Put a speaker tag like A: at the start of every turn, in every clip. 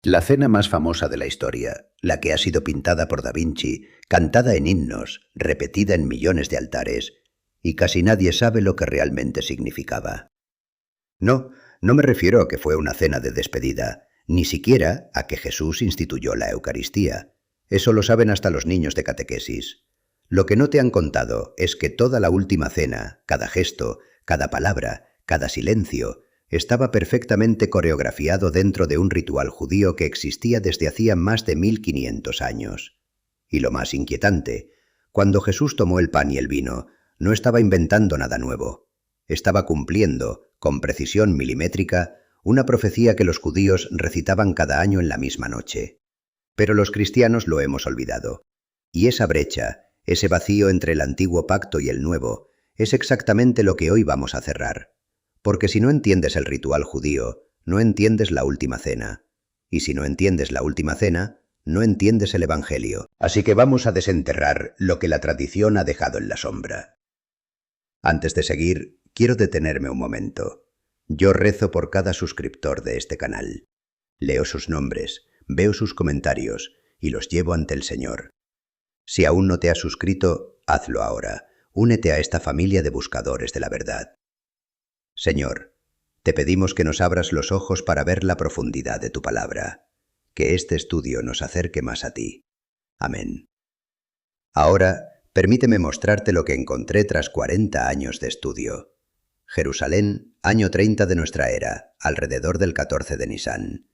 A: La cena más famosa de la historia, la que ha sido pintada por Da Vinci, cantada en himnos, repetida en millones de altares, y casi nadie sabe lo que realmente significaba. No, no me refiero a que fue una cena de despedida, ni siquiera a que Jesús instituyó la Eucaristía. Eso lo saben hasta los niños de catequesis. Lo que no te han contado es que toda la última cena, cada gesto, cada palabra, cada silencio, estaba perfectamente coreografiado dentro de un ritual judío que existía desde hacía más de 1500 años. Y lo más inquietante, cuando Jesús tomó el pan y el vino, no estaba inventando nada nuevo. Estaba cumpliendo, con precisión milimétrica, una profecía que los judíos recitaban cada año en la misma noche. Pero los cristianos lo hemos olvidado. Y esa brecha, ese vacío entre el antiguo pacto y el nuevo, es exactamente lo que hoy vamos a cerrar. Porque si no entiendes el ritual judío, no entiendes la última cena. Y si no entiendes la última cena, no entiendes el Evangelio. Así que vamos a desenterrar lo que la tradición ha dejado en la sombra. Antes de seguir, quiero detenerme un momento. Yo rezo por cada suscriptor de este canal. Leo sus nombres, veo sus comentarios y los llevo ante el Señor. Si aún no te has suscrito, hazlo ahora. Únete a esta familia de buscadores de la verdad. Señor, te pedimos que nos abras los ojos para ver la profundidad de tu palabra, que este estudio nos acerque más a ti. Amén. Ahora, permíteme mostrarte lo que encontré tras 40 años de estudio. Jerusalén, año 30 de nuestra era, alrededor del 14 de Nisán.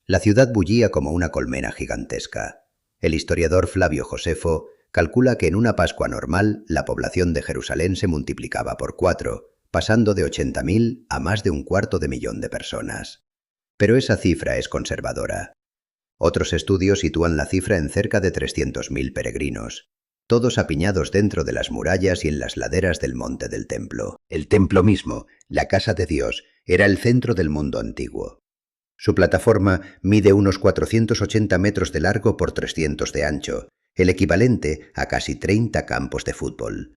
A: La ciudad bullía como una colmena gigantesca. El historiador Flavio Josefo calcula que en una Pascua normal la población de Jerusalén se multiplicaba por 4, pasando de 80.000 a más de 250.000 de personas. Pero esa cifra es conservadora. Otros estudios sitúan la cifra en cerca de 300.000 peregrinos, todos apiñados dentro de las murallas y en las laderas del monte del templo. El templo mismo, la casa de Dios, era el centro del mundo antiguo. Su plataforma mide unos 480 metros de largo por 300 de ancho, el equivalente a casi 30 campos de fútbol.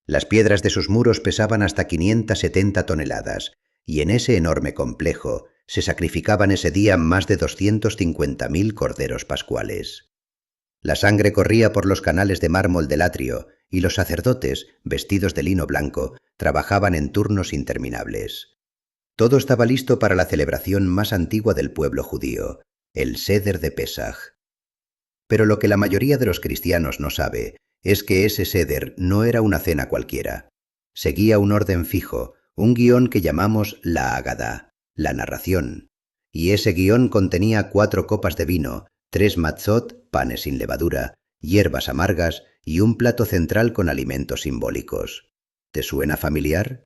A: Las piedras de sus muros pesaban hasta 570 toneladas, y en ese enorme complejo se sacrificaban ese día más de 250.000 corderos pascuales. La sangre corría por los canales de mármol del atrio, y los sacerdotes, vestidos de lino blanco, trabajaban en turnos interminables. Todo estaba listo para la celebración más antigua del pueblo judío, el Seder de Pesaj. Pero lo que la mayoría de los cristianos no sabe es que ese Seder no era una cena cualquiera. Seguía un orden fijo, un guión que llamamos la Agadá, la narración. Y ese guión contenía 4 copas de vino, 3 matzot, panes sin levadura, hierbas amargas y un plato central con alimentos simbólicos. ¿Te suena familiar?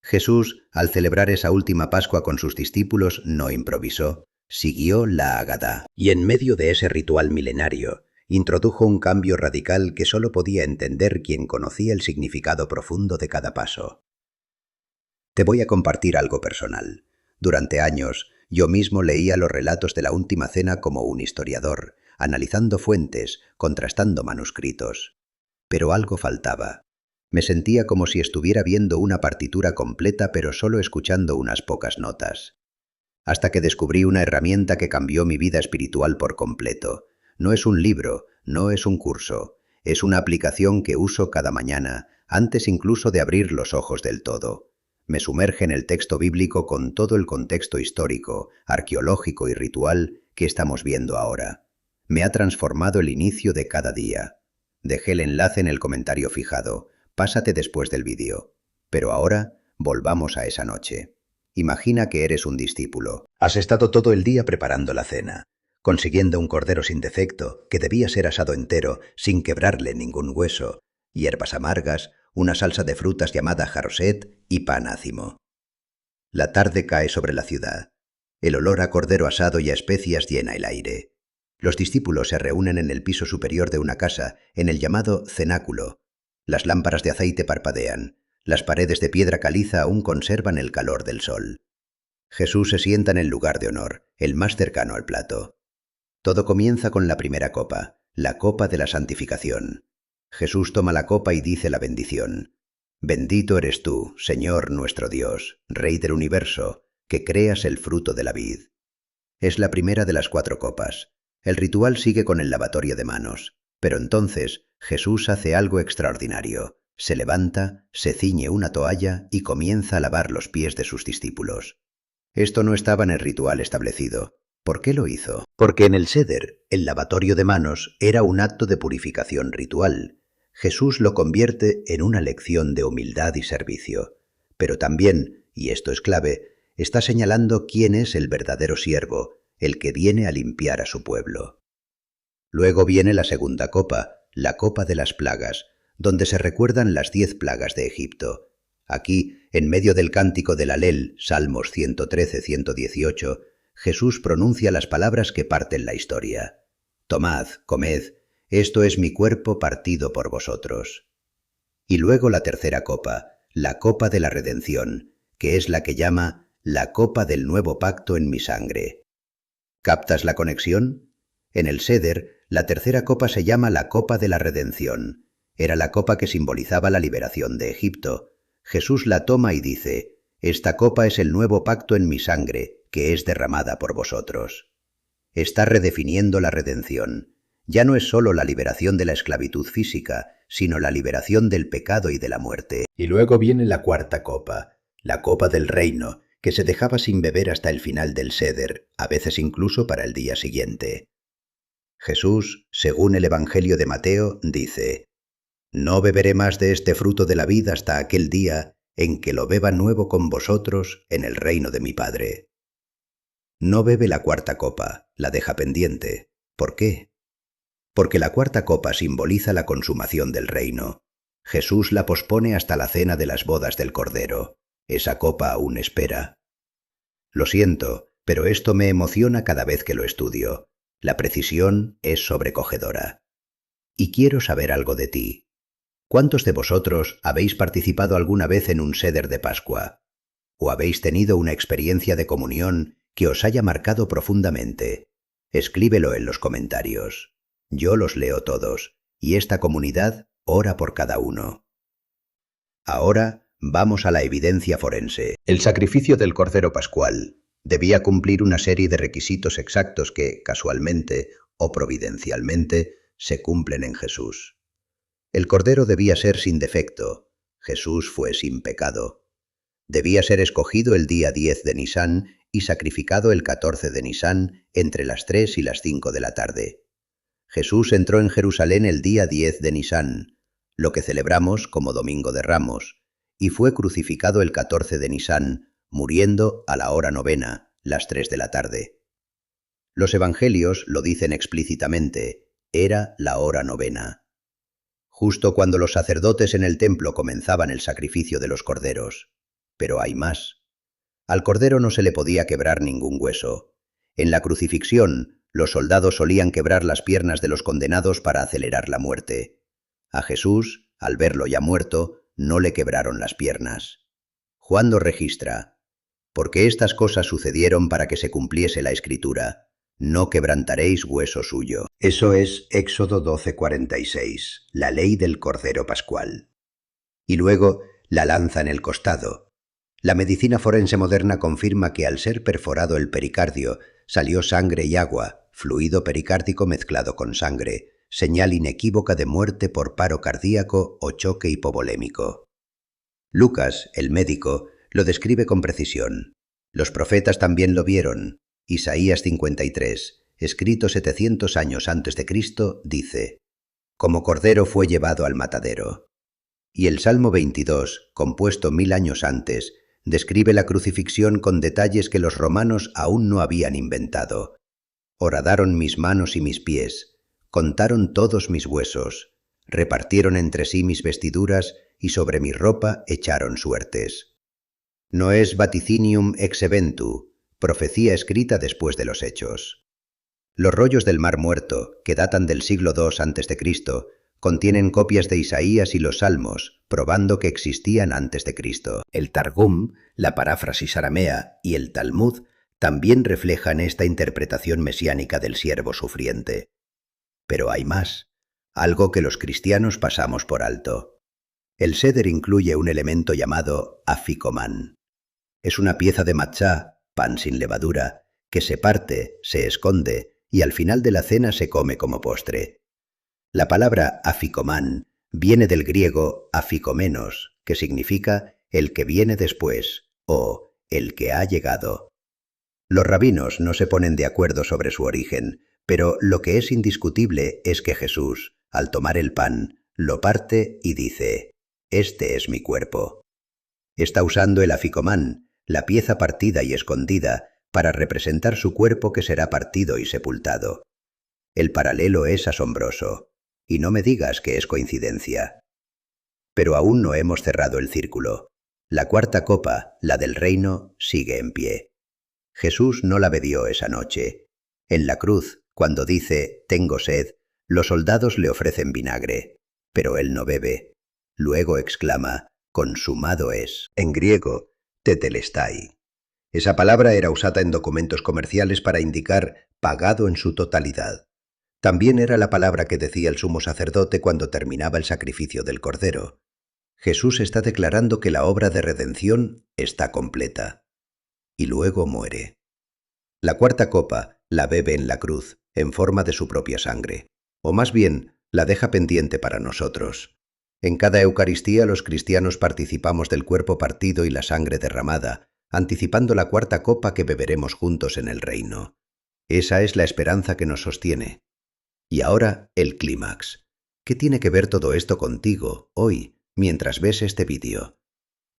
A: Jesús, al celebrar esa última Pascua con sus discípulos, no improvisó, siguió la Agadá. Y en medio de ese ritual milenario, introdujo un cambio radical que solo podía entender quien conocía el significado profundo de cada paso. Te voy a compartir algo personal. Durante años, yo mismo leía los relatos de la Última Cena como un historiador, analizando fuentes, contrastando manuscritos. Pero algo faltaba. Me sentía como si estuviera viendo una partitura completa pero solo escuchando unas pocas notas. Hasta que descubrí una herramienta que cambió mi vida espiritual por completo. No es un libro, no es un curso, es una aplicación que uso cada mañana, antes incluso de abrir los ojos del todo. Me sumerge en el texto bíblico con todo el contexto histórico, arqueológico y ritual que estamos viendo ahora. Me ha transformado el inicio de cada día. Dejé el enlace en el comentario fijado. Pásate después del vídeo. Pero ahora, volvamos a esa noche. Imagina que eres un discípulo. Has estado todo el día preparando la cena, consiguiendo un cordero sin defecto, que debía ser asado entero, sin quebrarle ningún hueso, hierbas amargas, una salsa de frutas llamada jaroset y pan ácimo. La tarde cae sobre la ciudad. El olor a cordero asado y a especias llena el aire. Los discípulos se reúnen en el piso superior de una casa, en el llamado cenáculo. Las lámparas de aceite parpadean. Las paredes de piedra caliza aún conservan el calor del sol. Jesús se sienta en el lugar de honor, el más cercano al plato. Todo comienza con la primera copa, la copa de la santificación. Jesús toma la copa y dice la bendición. Bendito eres tú, Señor nuestro Dios, Rey del universo, que creas el fruto de la vid. Es la primera de las 4 copas. El ritual sigue con el lavatorio de manos. Pero entonces Jesús hace algo extraordinario. Se levanta, se ciñe una toalla y comienza a lavar los pies de sus discípulos. Esto no estaba en el ritual establecido. ¿Por qué lo hizo? Porque en el Seder, el lavatorio de manos era un acto de purificación ritual. Jesús lo convierte en una lección de humildad y servicio. Pero también, y esto es clave, está señalando quién es el verdadero siervo, el que viene a limpiar a su pueblo. Luego viene la segunda copa, la copa de las plagas, donde se recuerdan las 10 plagas de Egipto. Aquí, en medio del cántico del Halel, Salmos 113-118, Jesús pronuncia las palabras que parten la historia. Tomad, comed, esto es mi cuerpo partido por vosotros. Y luego la tercera copa, la copa de la redención, que es la que llama la copa del nuevo pacto en mi sangre. ¿Captas la conexión? En el Seder, la tercera copa se llama la copa de la redención. Era la copa que simbolizaba la liberación de Egipto. Jesús la toma y dice, esta copa es el nuevo pacto en mi sangre, que es derramada por vosotros. Está redefiniendo la redención. Ya no es solo la liberación de la esclavitud física, sino la liberación del pecado y de la muerte. Y luego viene la cuarta copa, la copa del reino, que se dejaba sin beber hasta el final del Seder, a veces incluso para el día siguiente. Jesús, según el Evangelio de Mateo, dice, «No beberé más de este fruto de la vida hasta aquel día en que lo beba nuevo con vosotros en el reino de mi Padre». No bebe la cuarta copa, la deja pendiente. ¿Por qué? Porque la cuarta copa simboliza la consumación del reino. Jesús la pospone hasta la cena de las bodas del Cordero. Esa copa aún espera. Lo siento, pero esto me emociona cada vez que lo estudio. La precisión es sobrecogedora. Y quiero saber algo de ti. ¿Cuántos de vosotros habéis participado alguna vez en un Seder de Pascua? ¿O habéis tenido una experiencia de comunión que os haya marcado profundamente? Escríbelo en los comentarios. Yo los leo todos, y esta comunidad ora por cada uno. Ahora vamos a la evidencia forense. El sacrificio del Cordero Pascual debía cumplir una serie de requisitos exactos que, casualmente o providencialmente, se cumplen en Jesús. El Cordero debía ser sin defecto. Jesús fue sin pecado. Debía ser escogido el día 10 de Nisán y sacrificado el 14 de Nisán entre las 3 y las 5 de la tarde. Jesús entró en Jerusalén el día 10 de Nisán, lo que celebramos como Domingo de Ramos, y fue crucificado el 14 de Nisán, muriendo a la hora 9, las 3 de la tarde. Los evangelios lo dicen explícitamente, era la hora 9. Justo cuando los sacerdotes en el templo comenzaban el sacrificio de los corderos. Pero hay más. Al cordero no se le podía quebrar ningún hueso. En la crucifixión, los soldados solían quebrar las piernas de los condenados para acelerar la muerte. A Jesús, al verlo ya muerto, no le quebraron las piernas. Juan lo registra, porque estas cosas sucedieron para que se cumpliese la Escritura. No quebrantaréis hueso suyo. Eso es Éxodo 12:46, la ley del Cordero Pascual. Y luego, la lanza en el costado. La medicina forense moderna confirma que al ser perforado el pericardio, salió sangre y agua, fluido pericárdico mezclado con sangre, señal inequívoca de muerte por paro cardíaco o choque hipovolémico. Lucas, el médico, lo describe con precisión. Los profetas también lo vieron. Isaías 53, escrito 700 años antes de Cristo, dice: «Como cordero fue llevado al matadero». Y el Salmo 22, compuesto 1000 años antes, describe la crucifixión con detalles que los romanos aún no habían inventado. «Horadaron mis manos y mis pies, contaron todos mis huesos, repartieron entre sí mis vestiduras y sobre mi ropa echaron suertes». No es vaticinium ex eventu, profecía escrita después de los hechos. Los rollos del Mar Muerto, que datan del siglo II a.C., contienen copias de Isaías y los Salmos, probando que existían antes de Cristo. El Targum, la paráfrasis aramea, y el Talmud también reflejan esta interpretación mesiánica del siervo sufriente. Pero hay más, algo que los cristianos pasamos por alto. El Seder incluye un elemento llamado afikoman. Es una pieza de matzá, pan sin levadura, que se parte, se esconde y al final de la cena se come como postre. La palabra aficomán viene del griego afikomenos, que significa el que viene después o el que ha llegado. Los rabinos no se ponen de acuerdo sobre su origen, pero lo que es indiscutible es que Jesús, al tomar el pan, lo parte y dice: «Este es mi cuerpo». Está usando el aficomán, la pieza partida y escondida, para representar su cuerpo que será partido y sepultado. El paralelo es asombroso, y no me digas que es coincidencia. Pero aún no hemos cerrado el círculo. La cuarta copa, la del reino, sigue en pie. Jesús no la bebió esa noche. En la cruz, cuando dice «tengo sed», los soldados le ofrecen vinagre, pero él no bebe. Luego exclama «consumado es», en griego tetelestai. Esa palabra era usada en documentos comerciales para indicar pagado en su totalidad. También era la palabra que decía el sumo sacerdote cuando terminaba el sacrificio del cordero. Jesús está declarando que la obra de redención está completa. Y luego muere. La cuarta copa la bebe en la cruz, en forma de su propia sangre. O más bien, la deja pendiente para nosotros. En cada Eucaristía los cristianos participamos del cuerpo partido y la sangre derramada, anticipando la cuarta copa que beberemos juntos en el reino. Esa es la esperanza que nos sostiene. Y ahora el clímax. ¿Qué tiene que ver todo esto contigo, hoy, mientras ves este vídeo?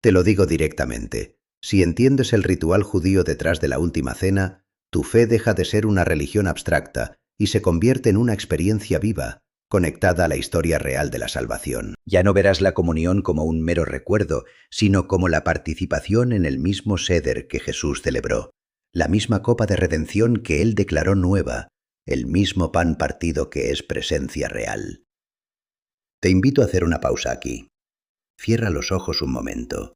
A: Te lo digo directamente. Si entiendes el ritual judío detrás de la última cena, tu fe deja de ser una religión abstracta y se convierte en una experiencia viva, conectada a la historia real de la salvación. Ya no verás la comunión como un mero recuerdo, sino como la participación en el mismo Seder que Jesús celebró, la misma copa de redención que Él declaró nueva, el mismo pan partido que es presencia real. Te invito a hacer una pausa aquí. Cierra los ojos un momento.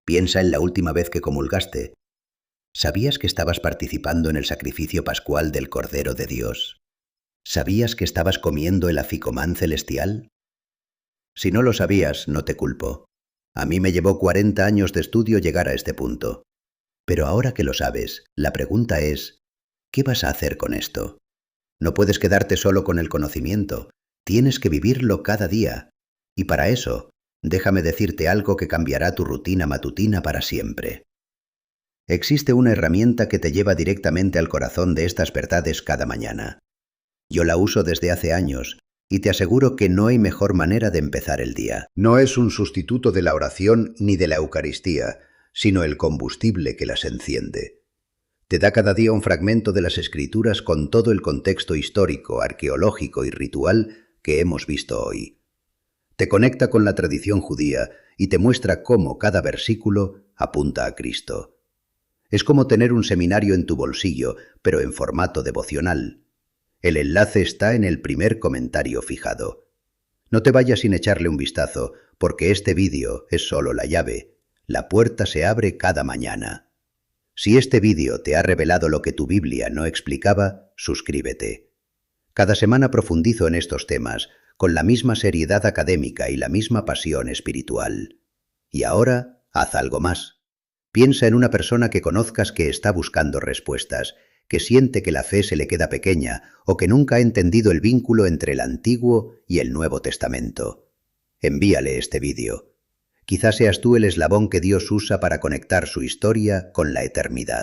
A: Piensa en la última vez que comulgaste. ¿Sabías que estabas participando en el sacrificio pascual del Cordero de Dios? ¿Sabías que estabas comiendo el aficomán celestial? Si no lo sabías, no te culpo. A mí me llevó 40 años de estudio llegar a este punto. Pero ahora que lo sabes, la pregunta es, ¿qué vas a hacer con esto? No puedes quedarte solo con el conocimiento, tienes que vivirlo cada día. Y para eso, déjame decirte algo que cambiará tu rutina matutina para siempre. Existe una herramienta que te lleva directamente al corazón de estas verdades cada mañana. Yo la uso desde hace años y te aseguro que no hay mejor manera de empezar el día. No es un sustituto de la oración ni de la Eucaristía, sino el combustible que las enciende. Te da cada día un fragmento de las Escrituras con todo el contexto histórico, arqueológico y ritual que hemos visto hoy. Te conecta con la tradición judía y te muestra cómo cada versículo apunta a Cristo. Es como tener un seminario en tu bolsillo, pero en formato devocional. El enlace está en el primer comentario fijado. No te vayas sin echarle un vistazo, porque este vídeo es solo la llave. La puerta se abre cada mañana. Si este vídeo te ha revelado lo que tu Biblia no explicaba, suscríbete. Cada semana profundizo en estos temas, con la misma seriedad académica y la misma pasión espiritual. Y ahora, haz algo más. Piensa en una persona que conozcas que está buscando respuestas, que siente que la fe se le queda pequeña o que nunca ha entendido el vínculo entre el Antiguo y el Nuevo Testamento. Envíale este vídeo. Quizás seas tú el eslabón que Dios usa para conectar su historia con la eternidad.